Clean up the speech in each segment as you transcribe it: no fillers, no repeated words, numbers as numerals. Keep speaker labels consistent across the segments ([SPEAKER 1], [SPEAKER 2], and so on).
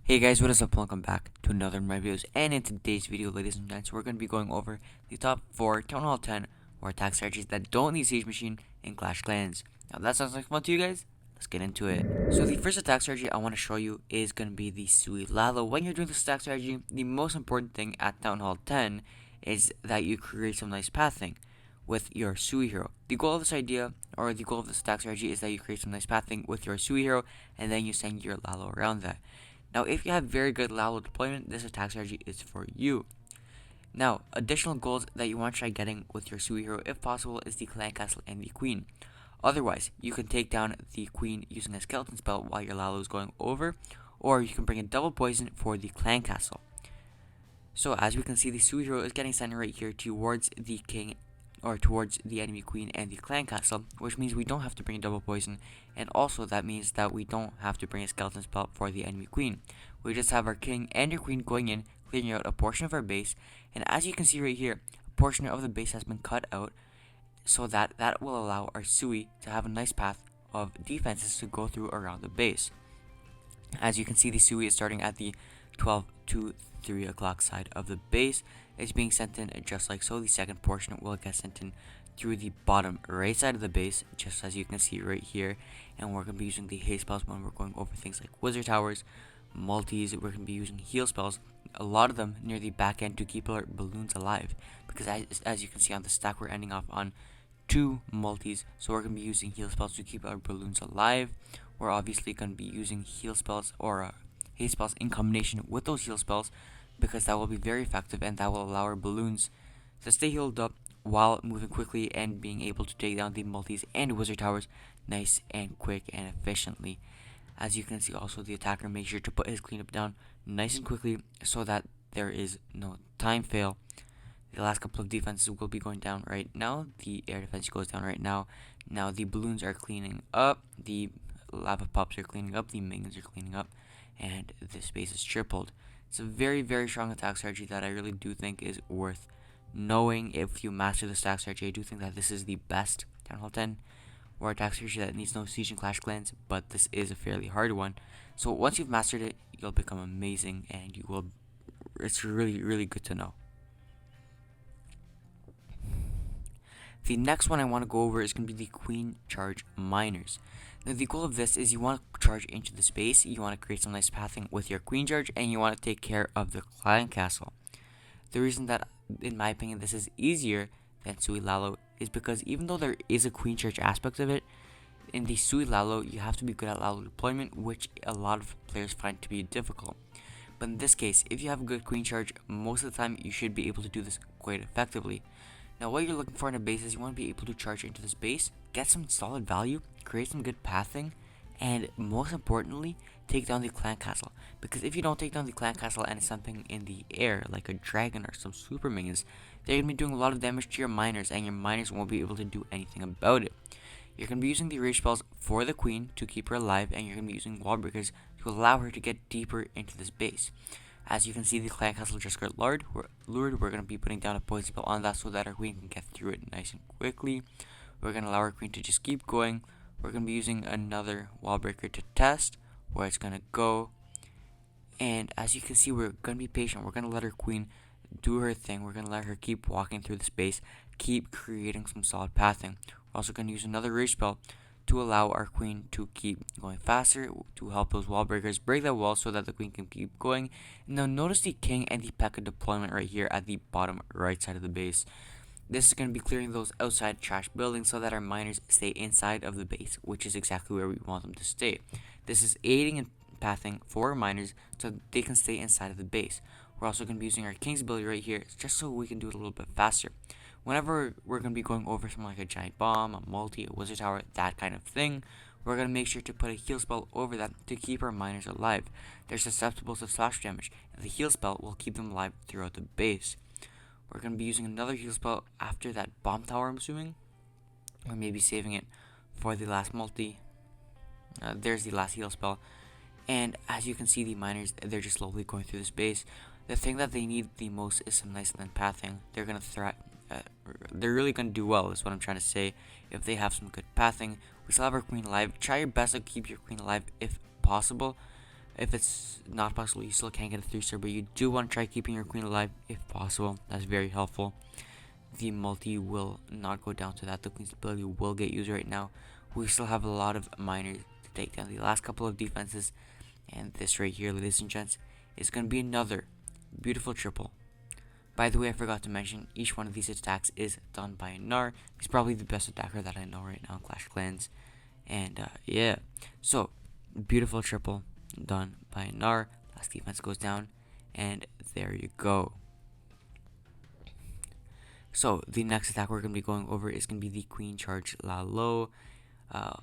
[SPEAKER 1] Hey guys, what is up? Welcome back to another of my videos. And in today's video, ladies and gents, we're going to be going over the top 4 Town Hall 10 war attack strategies that don't need Siege Machine in Clash Clans. Now that sounds like fun to you guys? Let's get into it. So the first attack strategy I want to show you is going to be the Sui Lalo. When you're doing this attack strategy, the most important thing at Town Hall 10 is that you create some nice pathing with your Sui hero. The goal of this idea, or the goal of this attack strategy, is that you create some nice pathing with your Sui hero, and then you send your Lalo around that. Now, if you have very good Lalo deployment, this attack strategy is for you. Now, additional goals that you want to try getting with your Sui hero, if possible, is the Clan Castle and the Queen. Otherwise, you can take down the Queen using a Skeleton spell while your Lalo is going over, or you can bring a double poison for the Clan Castle. So, as we can see, the Sui hero is getting sent right here towards the King, or towards the enemy Queen and the Clan Castle, which means we don't have to bring a double poison, and also that means that we don't have to bring a Skeleton spell for the enemy Queen. We just have our King and your Queen going in, clearing out a portion of our base, and as you can see right here, a portion of the base has been cut out, so that will allow our Sui to have a nice path of defenses to go through around the base. As you can see, the Sui is starting at the 12 to 3 o'clock side of the base. It's being sent in just like so. The second portion will get sent in through the bottom right side of the base, just as you can see right here. And we're going to be using the haste spells when we're going over things like wizard towers, multis. We're going to be using heal spells, a lot of them near the back end to keep our balloons alive. Because as you can see on the stack, we're ending off on 2 multis, so we're going to be using heal spells to keep our balloons alive. We're obviously going to be using heal spells or haste spells in combination with those heal spells, because that will be very effective and that will allow our balloons to stay healed up while moving quickly and being able to take down the multis and wizard towers nice and quick and efficiently. As you can see, also the attacker makes sure to put his cleanup down nice and quickly so that there is no time fail. The last couple of defenses will be going down right now. The air defense goes down right now. Now the balloons are cleaning up, the lava pops are cleaning up, the minions are cleaning up, and the space is tripled. It's a very, very strong attack strategy that I really do think is worth knowing if you master the attack strategy. I do think that this is the best Town Hall 10 war attack strategy that needs no siege and clash clans, but this is a fairly hard one. So once you've mastered it, you'll become amazing, and you will. It's really, really good to know. The next one I want to go over is going to be the Queen Charge Miners. Now the goal of this is you want to charge into the space, you want to create some nice pathing with your Queen Charge, and you want to take care of the Clan Castle. The reason that, in my opinion, this is easier than Sui Lalo is because even though there is a Queen Charge aspect of it, in the Sui Lalo you have to be good at Lalo deployment, which a lot of players find to be difficult. But in this case, if you have a good Queen Charge, most of the time you should be able to do this quite effectively. Now what you're looking for in a base is you want to be able to charge into this base, get some solid value, create some good pathing, and most importantly, take down the Clan Castle. Because if you don't take down the Clan Castle and it's something in the air, like a dragon or some super minions, they're going to be doing a lot of damage to your miners, and your miners won't be able to do anything about it. You're going to be using the rage spells for the Queen to keep her alive, and you're going to be using wall breakers to allow her to get deeper into this base. As you can see, the Clan Castle just got lured. We're going to be putting down a poison spell on that so that our Queen can get through it nice and quickly. We're going to allow our Queen to just keep going. We're going to be using another wall breaker to test where it's going to go. And as you can see, we're going to be patient. We're going to let our Queen do her thing. We're going to let her keep walking through the space, keep creating some solid pathing. We're also going to use another rage spell to allow our Queen to keep going faster, to help those wall breakers break that wall so that the Queen can keep going. Now notice the King and the P.E.K.K.A deployment right here at the bottom right side of the base. This is going to be clearing those outside trash buildings so that our miners stay inside of the base, which is exactly where we want them to stay. This is aiding in pathing for our miners so they can stay inside of the base. We're also going to be using our King's ability right here just so we can do it a little bit faster. Whenever we're going to be going over something like a giant bomb, a multi, a wizard tower, that kind of thing, we're going to make sure to put a heal spell over that to keep our miners alive. They're susceptible to slash damage, and the heal spell will keep them alive throughout the base. We're going to be using another heal spell after that bomb tower, I'm assuming, or maybe saving it for the last multi. There's the last heal spell. And as you can see, the miners, they're just slowly going through this base. The thing that they need the most is some nice land pathing. They're going to they're really going to do well, is what I'm trying to say, if they have some good pathing. We still have our Queen alive. Try your best to keep your Queen alive if possible, If it's not possible, you still can't get a 3-star, but you do want to try keeping your queen alive if possible. That's very helpful. The multi will not go down to that. The queen's ability will get used right now. We still have a lot of miners to take down the last couple of defenses, and this right here, ladies and gents, is going to be another beautiful triple. By the way, I forgot to mention, each one of these attacks is done by Nar. He's probably the best attacker that I know right now in Clash of Clans. And yeah, so beautiful triple done by Nar. Last defense goes down, and there you go. So the next attack we're going to be going over is going to be the Queen Charge Lalo. Uh,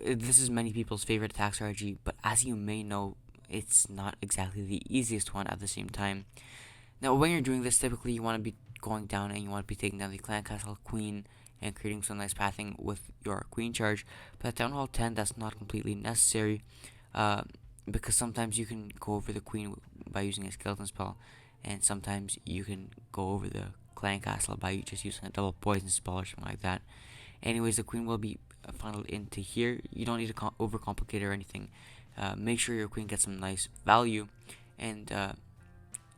[SPEAKER 1] this is many people's favorite attack strategy, but as you may know, it's not exactly the easiest one at the same time. Now, when you're doing this, typically you want to be going down and you want to be taking down the clan castle queen and creating some nice pathing with your queen charge. But at Town Hall 10, that's not completely necessary, because sometimes you can go over the queen by using a skeleton spell, and sometimes you can go over the clan castle by just using a double poison spell or something like that. Anyways, the queen will be funneled into here. You don't need to overcomplicate it or anything. Make sure your queen gets some nice value, and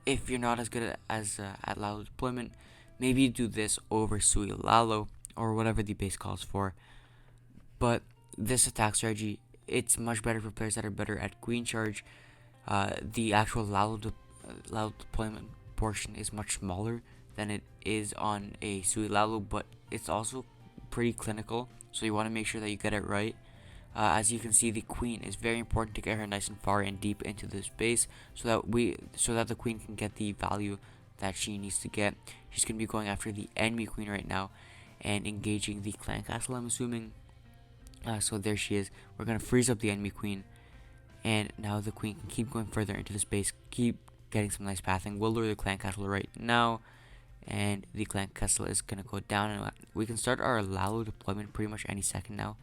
[SPEAKER 1] if you're not as good at Lalo deployment, maybe you do this over Sui Lalo or whatever the base calls for. But this attack strategy, it's much better for players that are better at queen charge. The actual Lalo deployment portion is much smaller than it is on a Sui Lalo, but it's also pretty clinical, so you want to make sure that you get it right. As you can see, the queen is very important to get her nice and far and deep into this base, so that the queen can get the value that she needs to get. She's gonna be going after the enemy queen right now and engaging the clan castle, I'm assuming. So there she is. We're gonna freeze up the enemy queen, and now the queen can keep going further into this base, keep getting some nice pathing. We'll lure the clan castle right now, and the clan castle is gonna go down, and we can start our Lalo deployment pretty much any second now.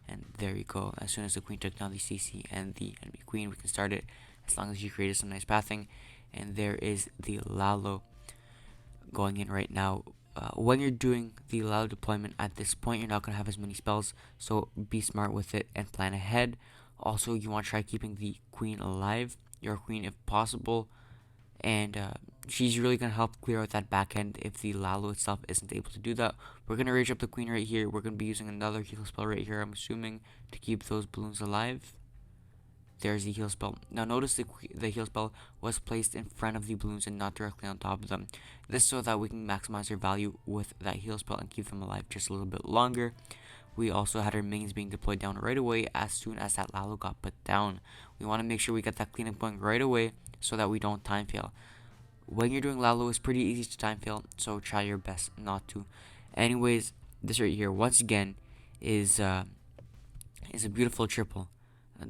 [SPEAKER 1] And there you go. As soon as the queen took down the CC and the enemy queen, we can start it, as long as you created some nice pathing. And there is the Lalo going in right now. When you're doing the Lalo deployment at this point, you're not going to have as many spells, so be smart with it and plan ahead. Also, you want to try keeping the queen alive, your queen if possible, and she's really going to help clear out that back end if the Lalo itself isn't able to do that. We're going to rage up the queen right here. We're going to be using another heal spell right here, I'm assuming, to keep those balloons alive. There's the heal spell. Now notice the heal spell was placed in front of the balloons and not directly on top of them. This so that we can maximize their value with that heal spell and keep them alive just a little bit longer. We also had our minions being deployed down right away as soon as that Lalo got put down. We want to make sure we get that cleanup going right away so that we don't time fail. When you're doing Lalo, it's pretty easy to time fail, so try your best not to. Anyways, this right here, once again, is a beautiful triple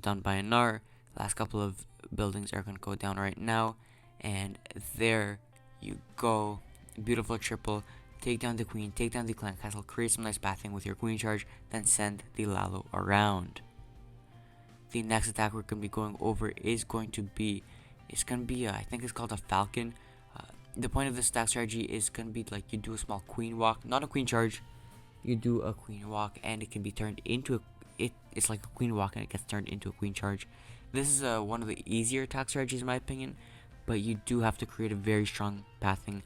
[SPEAKER 1] done by Nar. Last couple of buildings are going to go down right now, and there you go. Beautiful triple. Take down the queen, take down the clan castle, create some nice pathing with your queen charge, then send the Lalo around. The next attack we're going to be going over is going to be, I think it's called a Falcon. The point of this attack strategy is going to be like you do a small queen walk, not a queen charge. You do a queen walk, and it can be turned into it's like a queen walk, and it gets turned into a queen charge. This is one of the easier attack strategies in my opinion, but you do have to create a very strong pathing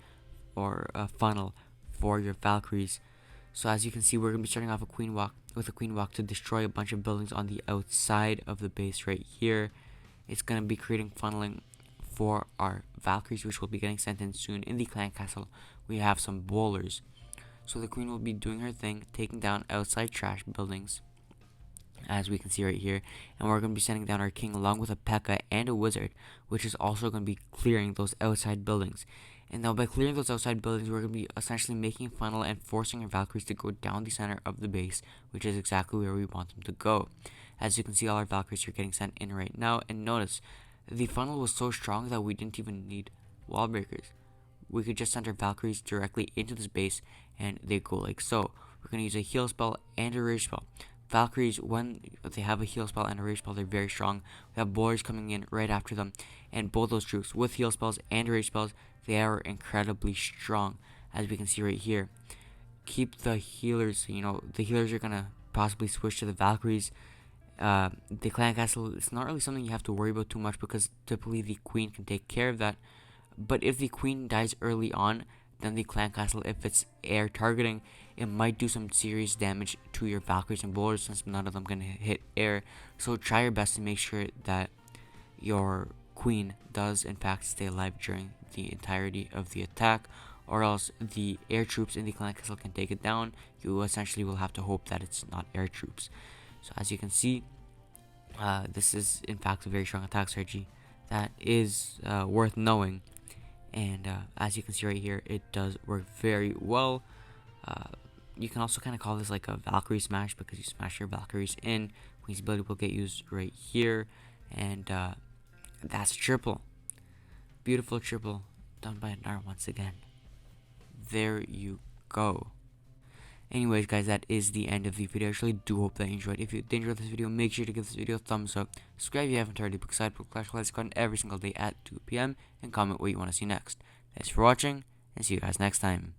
[SPEAKER 1] or a funnel for your Valkyries. So as you can see, we're going to be starting off a queen walk to destroy a bunch of buildings on the outside of the base right here. It's going to be creating funneling for our Valkyries, which will be getting sent in soon. In the clan castle, we have some bowlers. So the queen will be doing her thing, taking down outside trash buildings, as we can see right here. And we're going to be sending down our king along with a P.E.K.K.A. and a wizard, which is also going to be clearing those outside buildings. And now by clearing those outside buildings, we're going to be essentially making a funnel and forcing our Valkyries to go down the center of the base, which is exactly where we want them to go. As you can see, all our Valkyries are getting sent in right now. And notice, the funnel was so strong that we didn't even need wall breakers. We could just send our Valkyries directly into this base, and they go like so. We're going to use a heal spell and a rage spell. Valkyries, when they have a heal spell and a rage spell, they're very strong. We have bowlers coming in right after them, and both those troops with heal spells and rage spells, they are incredibly strong, as we can see right here. Keep the healers, the healers are gonna possibly switch to the Valkyries, The clan castle is not really something you have to worry about too much because typically the queen can take care of that. But if the queen dies early on, then the clan castle, if it's air targeting, it might do some serious damage to your Valkyries and bowlers since none of them can hit air. So try your best to make sure that your queen does in fact stay alive during the entirety of the attack, or else the air troops in the clan castle can take it down. You essentially will have to hope that it's not air troops. So as you can see, this is in fact a very strong attack strategy that is worth knowing. And as you can see right here, it does work very well. You can also kind of call this like a Valkyrie smash because you smash your Valkyries in. Queen's ability will get used right here, and that's triple. Beautiful triple done by Nar once again. There you go. Anyways, guys, that is the end of the video. I really do hope that you enjoyed. If you did enjoy this video, make sure to give this video a thumbs up. Subscribe if you haven't already, because I put Clash Royale content every single day at 2 p.m. and comment what you want to see next. Thanks for watching, and see you guys next time.